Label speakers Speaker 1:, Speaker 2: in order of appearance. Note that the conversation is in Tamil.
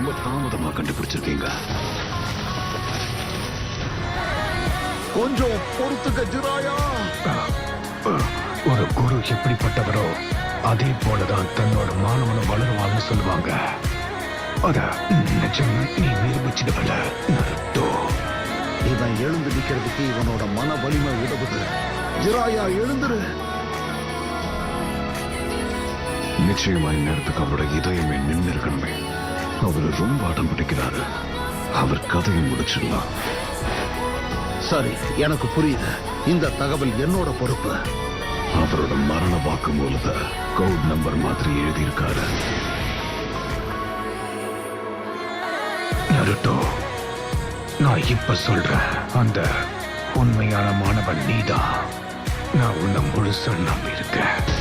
Speaker 1: ரொம்ப தாமதமா கண்டுபிடிச்சிருக்கீங்க. கொஞ்சம் பொறுத்துக்க ஜிராயா. ஒரு குரு எப்படிப்பட்டவரோ அதே போலதான் தன்னோட மாணவனும் வளருவான்னு சொல்லுவாங்க. அத நிஜம் நீ நிரூபிச்சிடுவல நருட்டோ. இவன் எழுந்து நிக்கிறதுக்கு இவனோட மன வலிமை உதவுது. ஜிராயா எழுந்துரு. நிச்சயமா இந்நேரத்துக்கு அவரோட இதயமே நின்று இருக்கணுமே. அவரு ரொம்ப அடம் பிடிக்கிறாரு. அவர் கதையை முடிச்சிடலாம். சரி, எனக்கு புரியுது. இந்த தகவல் என்னோட பொறுப்பு. அவரோட மரண வாக்குமூலத்தை கோட் நம்பர் மாதிரி எழுதியிருக்காரு. நருட்டோ, நான் இப்ப சொல்றேன், அந்த உண்மையான மாணவன் நீதான். நான் உன்னை முழுசா நம்பி இருக்கேன்.